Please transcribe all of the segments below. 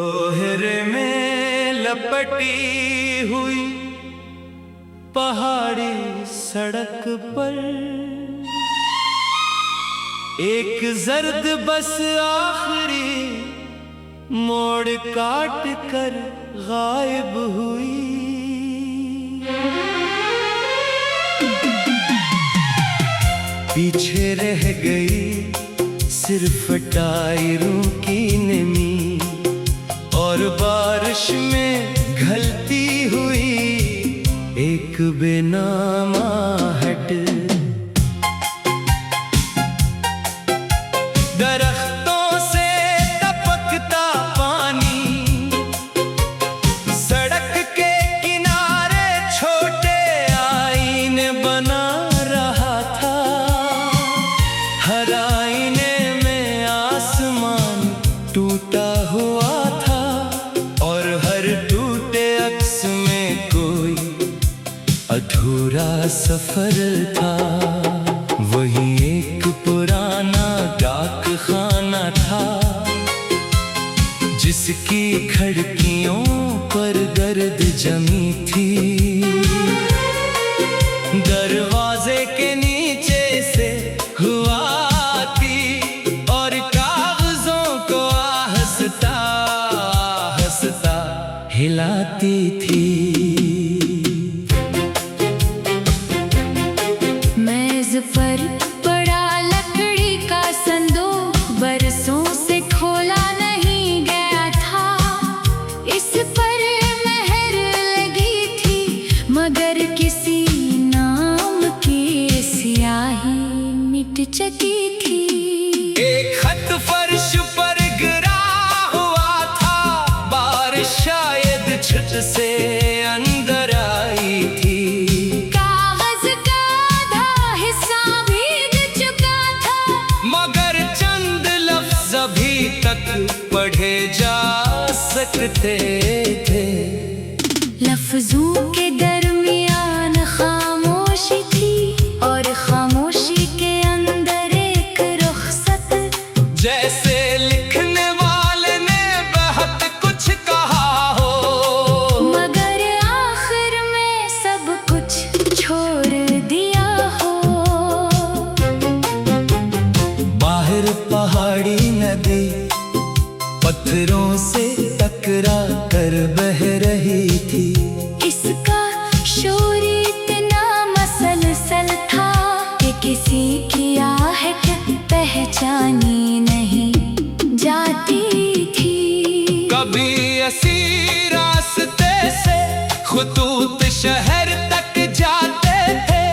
कोहरे में लपटी हुई पहाड़ी सड़क पर एक जर्द बस आखिरी मोड़ काट कर गायब हुई। पीछे रह गई सिर्फ टायरों की नमी और बारिश में घलती हुई एक बेनाम आहट। दरख्तों से टपकता पानी सड़क के किनारे छोटे आईने बना रहा था। हर आईने में आसमान टूटा हुआ था और हर टूटे अक्स में कोई अधूरा सफर था। वही एक पुराना डाक खाना था जिसकी खिड़कियों पर गर्द जमी थी। दरवाजे के नीचे से हुआ आती और कागजों को आहिस्ता आहिस्ता हिलाती थी। मेज पर पड़ा लकड़ी का संदूक बरसों से खोला नहीं गया था। इस पर मेहर लगी थी मगर किसी नाम की स्याही मिट चुकी थी। एक खत फर्श पर गिरा हुआ था, बारिश शायद छत से अंदर आई थी। कागज का आधा हिस्सा भीग चुका था मगर चंद लफ्ज अभी तक पढ़े जा सकते थे। लफ्जों के दरमियान खामोशी थी और खामोशी के अंदर एक रुखसत। जैसे लिखने वाले ने बहुत कुछ कहा हो मगर आखिर में सब कुछ छोड़ दिया हो। बाहर पहाड़ी नदी पत्थरों से टकरा कर बह रही थी। इसका शोर इतना मसलसल था कि किसी की आहट पहचानी नहीं जाती थी। कभी इसी रास्ते से खुतूत शहर तक जाते थे।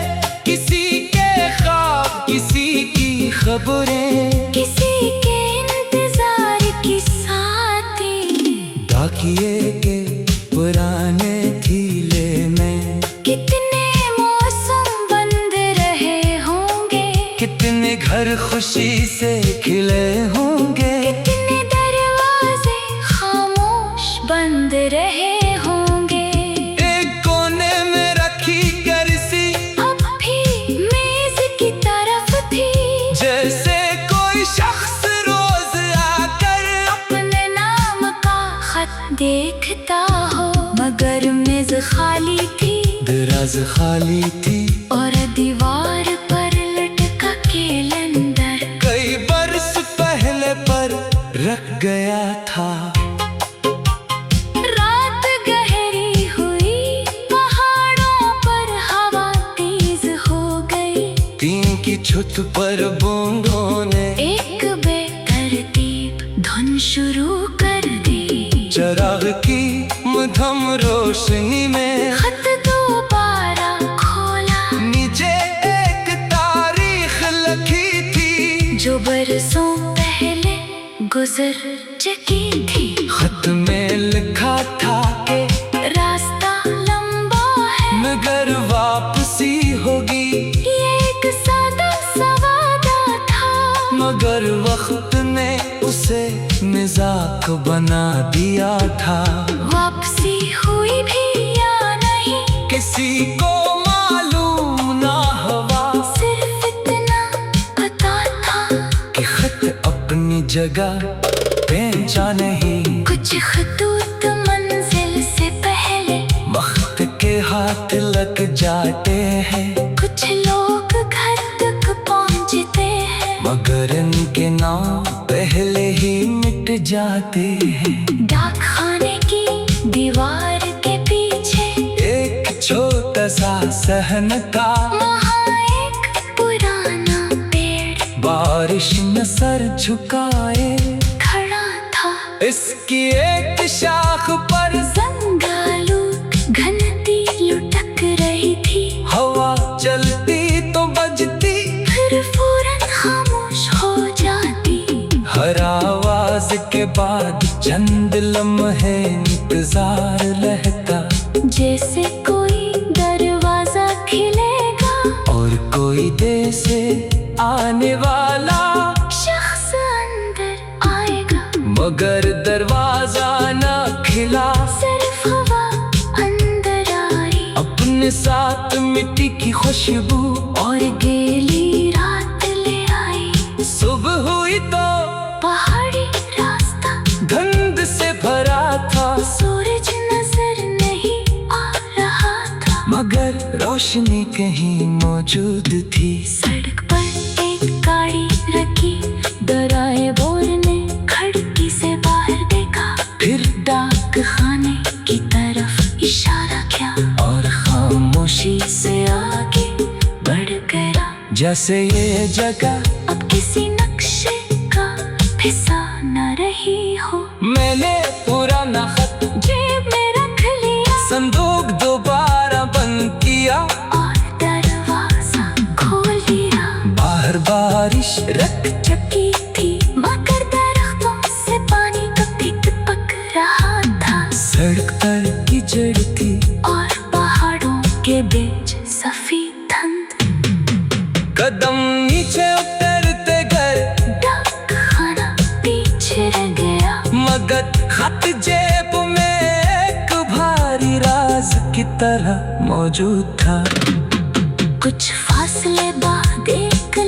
किसी के ख्वाब किसी की खबरें किसी के इंतजार की साथी। डाकिए के पुराने थीले में कितने मौसम बंद रहे होंगे, कितने घर खुशी से खिले होंगे। कितने दरवाजे खामोश बंद रहे होंगे। एक कोने में रखी कुर्सी अब भी मेज की तरफ थी जैसे कोई शख्स रोज आकर अपने नाम का खत देखता हो। मगर मेज खाली थी, दराज खाली थी और दीवार पर लटका कैलेंडर कई बरस पहले पर रख गया था। रात गहरी हुई, पहाड़ों पर हवा तेज हो गई। टीन की छत पर बूंदों ने एक बेतरतीब धुन शुरू कर दी। चराग की मध्यम रोशनी में खत दोबारा खोला नीचे एक तारीख लिखी थी जो बरसों पहले गुजर चुकी थी। खत में लिखा था कि रास्ता लंबा है मगर वापसी होगी। ये एक सादा सा वादा था मगर वक्त ने उसे मजाक बना दिया था। वापसी हुई भी या नहीं किसी को मालूम ना हुआ, सिर्फ इतना पता था कि खत अपनी जगह बेचा नहीं। कुछ खतूत मंजिल से पहले वक्त के हाथ लग जाते हैं, कुछ लोग घर तक पहुंचते हैं, मगर इनके नाम पहले ही मिट जाते हैं। डाक खाने की दीवार के पीछे एक छोटा सा सहन का, वहाँ एक पुराना पेड़ बारिश में सर झुकाए खड़ा था। इसकी एक शाख पर जंगालू घनती लुटक रही थी, हवा चलती तो बजती, फिर फौरन खामोश हो जाती। हर आवाज के बाद चंद लम्हे इंतजार रहता, जैसे कोई दरवाजा खिलेगा और कोई देर से आने वाला शख्स अंदर आएगा। मगर दरवाजा न खिला, सिर्फ हवा अंदर आई, अपने साथ मिट्टी की खुशबू। और गीली रात ले आई। सुबह हुई तो पहाड़ी रास्ता धुंध से भरा था, सूरज नजर नहीं आ रहा था, मगर रोशनी कहीं मौजूद थी। सड़क पर एक गाड़ी रखी, ड्राइवर ने खिड़की से बाहर देखा, फिर डाक खाने की तरफ इशारा किया और खामोशी से आगे बढ़ गया। जैसे ये जगह अब किसी नक्शे का हिस्सा न रही हो। मैंने पुराना खत जेब में रख लिया, संदूक दोबारा बंद किया, और दरवाजा खोल लिया। बाहर बारिश रख चुकी थी, मगर दरख्तों से पानी कभी टपक रहा था। सड़क पर कीचड़ थी और पहाड़ों के बीच सफेद धुंद। कदम नीचे उतरते गए, डाक खाना पीछे रह गया, मगर खत जेब में एक भारी राज की तरह मौजूद था। कुछ फासले बाद एक